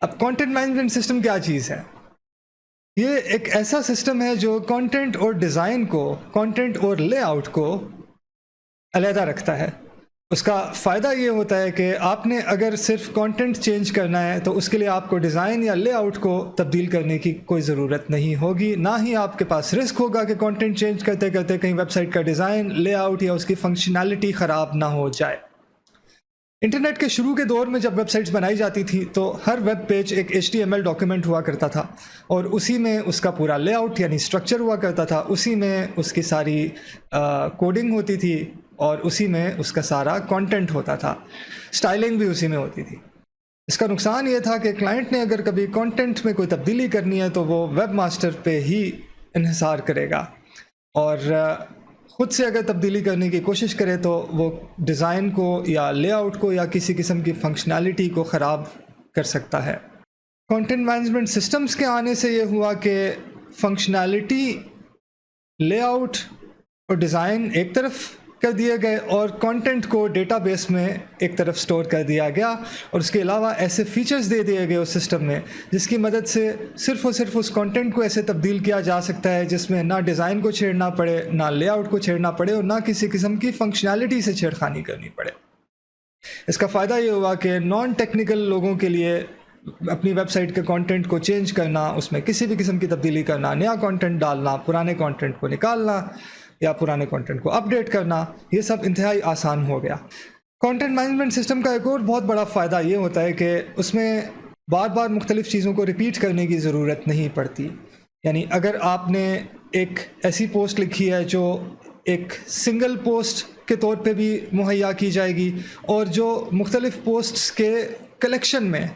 اب content management system کیا چیز ہے؟ یہ ایک ایسا سسٹم ہے جو کنٹینٹ اور ڈیزائن کو، کنٹینٹ اور لے آؤٹ کو علیحدہ رکھتا ہے۔ اس کا فائدہ یہ ہوتا ہے کہ آپ نے اگر صرف کنٹینٹ چینج کرنا ہے تو اس کے لیے آپ کو ڈیزائن یا لے آؤٹ کو تبدیل کرنے کی کوئی ضرورت نہیں ہوگی، نہ ہی آپ کے پاس رسک ہوگا کہ کنٹینٹ چینج کرتے کرتے کہیں ویب سائٹ کا ڈیزائن، لے آؤٹ یا اس کی فنکشنالٹی خراب نہ ہو جائے۔ انٹرنیٹ کے شروع کے دور میں جب ویب سائٹس بنائی جاتی تھی تو ہر ویب پیج ایک HTML ڈاکیومنٹ ہوا کرتا تھا، اور اسی میں اس کا پورا لے آؤٹ یعنی اسٹرکچر ہوا کرتا تھا، اسی میں اس کی ساری کوڈنگ ہوتی تھی، اور اسی میں اس کا سارا کنٹینٹ ہوتا تھا، اسٹائلنگ بھی اسی میں ہوتی تھی۔ اس کا نقصان یہ تھا کہ کلائنٹ نے اگر کبھی کنٹینٹ میں کوئی تبدیلی کرنی ہے تو وہ ویب ماسٹر پہ ہی انحصار کرے گا، اور خود سے اگر تبدیلی کرنے کی کوشش کرے تو وہ ڈیزائن کو یا لے آؤٹ کو یا کسی قسم کی فنکشنالٹی کو خراب کر سکتا ہے۔ کنٹینٹ مینجمنٹ سسٹمز کے آنے سے یہ ہوا کہ فنکشنالٹی، لے آؤٹ اور ڈیزائن ایک طرف کر دیے گئے، اور کنٹینٹ کو ڈیٹا بیس میں ایک طرف سٹور کر دیا گیا، اور اس کے علاوہ ایسے فیچرز دے دیے گئے اس سسٹم میں جس کی مدد سے صرف اور صرف اس کنٹینٹ کو ایسے تبدیل کیا جا سکتا ہے جس میں نہ ڈیزائن کو چھیڑنا پڑے، نہ لے آؤٹ کو چھیڑنا پڑے، اور نہ کسی قسم کی فنکشنالٹی سے چھیڑخانی کرنی پڑے۔ اس کا فائدہ یہ ہوا کہ نان ٹیکنیکل لوگوں کے لیے اپنی ویب سائٹ کے کنٹینٹ کو چینج کرنا، اس میں کسی بھی قسم کی تبدیلی کرنا، نیا کنٹینٹ ڈالنا، پرانے کنٹینٹ کو نکالنا یا پرانے کنٹینٹ کو اپ ڈیٹ کرنا، یہ سب انتہائی آسان ہو گیا۔ کنٹینٹ مینجمنٹ سسٹم کا ایک اور بہت بڑا فائدہ یہ ہوتا ہے کہ اس میں بار بار مختلف چیزوں کو ریپیٹ کرنے کی ضرورت نہیں پڑتی۔ یعنی اگر آپ نے ایک ایسی پوسٹ لکھی ہے جو ایک سنگل پوسٹ کے طور پہ بھی مہیا کی جائے گی، اور جو مختلف پوسٹس کے کلیکشن میں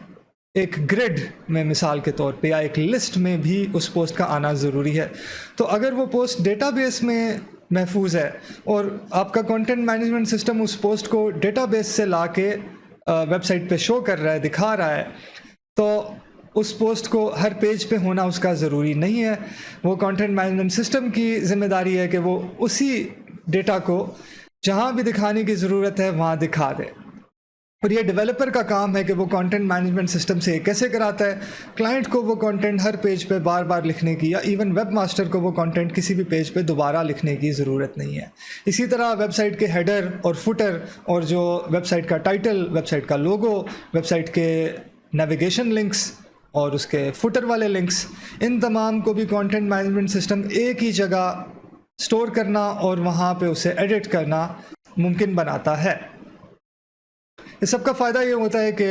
ایک گریڈ میں مثال کے طور پہ یا ایک لسٹ میں بھی اس پوسٹ کا آنا ضروری ہے، تو اگر وہ پوسٹ ڈیٹا بیس میں محفوظ ہے اور آپ کا کنٹینٹ مینجمنٹ سسٹم اس پوسٹ کو ڈیٹا بیس سے لا کے ویب سائٹ پہ شو کر رہا ہے، دکھا رہا ہے، تو اس پوسٹ کو ہر پیج پہ ہونا اس کا ضروری نہیں ہے۔ وہ کنٹینٹ مینجمنٹ سسٹم کی ذمہ داری ہے کہ وہ اسی ڈیٹا کو جہاں بھی دکھانے کی ضرورت ہے وہاں دکھا دے، اور یہ ڈیولپر کا کام ہے کہ وہ کنٹینٹ مینجمنٹ سسٹم سے کیسے کراتا ہے۔ کلائنٹ کو وہ کنٹینٹ ہر پیج پہ بار بار لکھنے کی، یا ایون ویب ماسٹر کو وہ کنٹینٹ کسی بھی پیج پہ دوبارہ لکھنے کی ضرورت نہیں ہے۔ اسی طرح ویب سائٹ کے ہیڈر اور فوٹر، اور جو ویب سائٹ کا ٹائٹل، ویب سائٹ کا لوگو، ویب سائٹ کے نیویگیشن لنکس اور اس کے فوٹر والے لنکس، ان تمام کو بھی کنٹینٹ مینجمنٹ سسٹم ایک ہی جگہ سٹور کرنا اور وہاں پہ اسے ایڈٹ کرنا ممکن بناتا ہے۔ اس سب کا فائدہ یہ ہوتا ہے کہ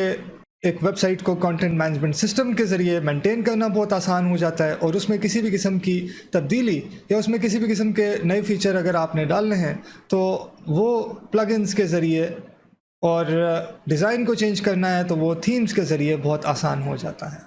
ایک ویب سائٹ کو کنٹینٹ مینجمنٹ سسٹم کے ذریعے مینٹین کرنا بہت آسان ہو جاتا ہے، اور اس میں کسی بھی قسم کی تبدیلی یا اس میں کسی بھی قسم کے نئے فیچر اگر آپ نے ڈالنے ہیں تو وہ پلگ انز کے ذریعے، اور ڈیزائن کو چینج کرنا ہے تو وہ تھیمز کے ذریعے بہت آسان ہو جاتا ہے۔